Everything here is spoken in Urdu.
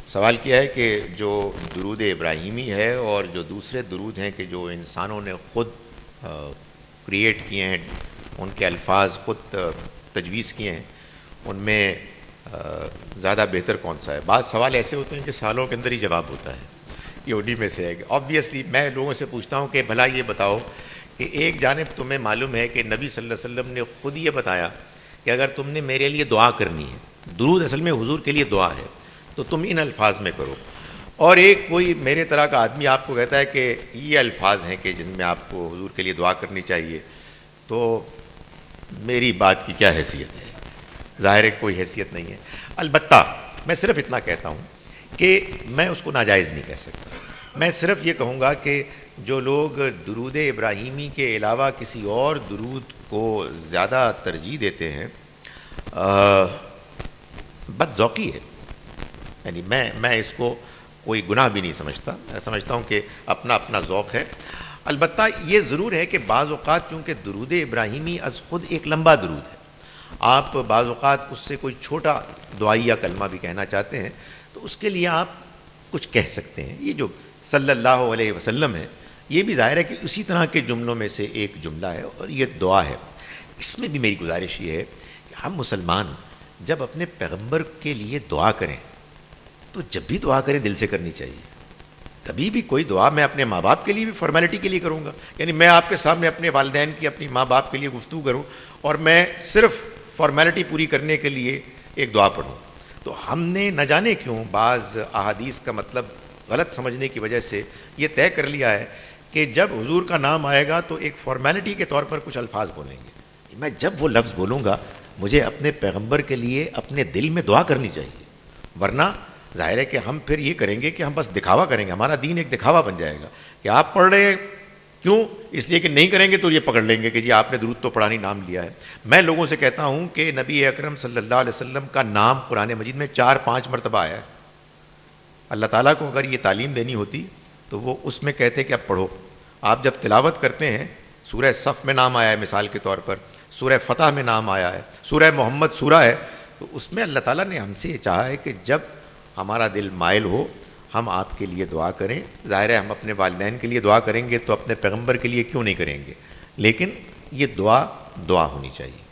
سوال کیا ہے کہ جو درود ابراہیمی ہے اور جو دوسرے درود ہیں کہ جو انسانوں نے خود کریٹ کیے ہیں، ان کے الفاظ خود تجویز کیے ہیں، ان میں زیادہ بہتر کون سا ہے؟ بعض سوال ایسے ہوتے ہیں کہ سوالوں کے اندر ہی جواب ہوتا ہے، یہ انہی میں سے ہے۔ آبویسلی میں لوگوں سے پوچھتا ہوں کہ بھلا یہ بتاؤ کہ ایک جانب تمہیں معلوم ہے کہ نبی صلی اللہ علیہ وسلم نے خود یہ بتایا کہ اگر تم نے میرے لیے دعا کرنی ہے، درود اصل میں حضور کے لیے دعا ہے، تو تم ان الفاظ میں کرو، اور ایک کوئی میرے طرح کا آدمی آپ کو کہتا ہے کہ یہ الفاظ ہیں کہ جن میں آپ کو حضور کے لیے دعا کرنی چاہیے، تو میری بات کی کیا حیثیت ہے؟ ظاہر ہے کوئی حیثیت نہیں ہے۔ البتہ میں صرف اتنا کہتا ہوں کہ میں اس کو ناجائز نہیں کہہ سکتا، میں صرف یہ کہوں گا کہ جو لوگ درود ابراہیمی کے علاوہ کسی اور درود کو زیادہ ترجیح دیتے ہیں بد ذوقی ہے، یعنی میں اس کو کوئی گناہ بھی نہیں سمجھتا، میں سمجھتا ہوں کہ اپنا اپنا ذوق ہے۔ البتہ یہ ضرور ہے کہ بعض اوقات چونکہ درود ابراہیمی از خود ایک لمبا درود ہے، آپ بعض اوقات اس سے کوئی چھوٹا دعائیہ کلمہ بھی کہنا چاہتے ہیں تو اس کے لیے آپ کچھ کہہ سکتے ہیں۔ یہ جو صلی اللہ علیہ وسلم ہے، یہ بھی ظاہر ہے کہ اسی طرح کے جملوں میں سے ایک جملہ ہے اور یہ دعا ہے۔ اس میں بھی میری گزارش یہ ہے کہ ہم مسلمان جب اپنے پیغمبر کے لیے دعا کریں تو جب بھی دعا کریں دل سے کرنی چاہیے۔ کبھی بھی کوئی دعا میں اپنے ماں باپ کے لیے بھی فارمیلٹی کے لیے کروں گا، یعنی میں آپ کے سامنے اپنے والدین کی، اپنی ماں باپ کے لیے گفتگو کروں اور میں صرف فارمیلٹی پوری کرنے کے لیے ایک دعا پڑھوں، تو ہم نے نہ جانے کیوں بعض احادیث کا مطلب غلط سمجھنے کی وجہ سے یہ طے کر لیا ہے کہ جب حضور کا نام آئے گا تو ایک فارمیلٹی کے طور پر کچھ الفاظ بولیں گے۔ میں جب وہ لفظ بولوں گا مجھے اپنے پیغمبر کے لیے اپنے دل میں دعا کرنی چاہیے، ورنہ ظاہر ہے کہ ہم پھر یہ کریں گے کہ ہم بس دکھاوا کریں گے، ہمارا دین ایک دکھاوا بن جائے گا کہ آپ پڑھ رہے ہیں، کیوں؟ اس لیے کہ نہیں کریں گے تو یہ پکڑ لیں گے کہ جی آپ نے درود تو پڑھا نہیں، نام لیا ہے۔ میں لوگوں سے کہتا ہوں کہ نبی اکرم صلی اللہ علیہ وسلم کا نام قرآن مجید میں 4-5 مرتبہ آیا ہے۔ اللہ تعالیٰ کو اگر یہ تعلیم دینی ہوتی تو وہ اس میں کہتے کہ اب پڑھو۔ آپ جب تلاوت کرتے ہیں، سورہ صف میں نام آیا ہے مثال کے طور پر، سورہ فتح میں نام آیا ہے، سورہ محمد سورہ ہے، تو اس میں اللہ تعالیٰ نے ہم سے یہ چاہا ہے کہ جب ہمارا دل مائل ہو ہم آپ کے لیے دعا کریں۔ ظاہر ہے ہم اپنے والدین کے لیے دعا کریں گے تو اپنے پیغمبر کے لیے کیوں نہیں کریں گے، لیکن یہ دعا ہونی چاہیے۔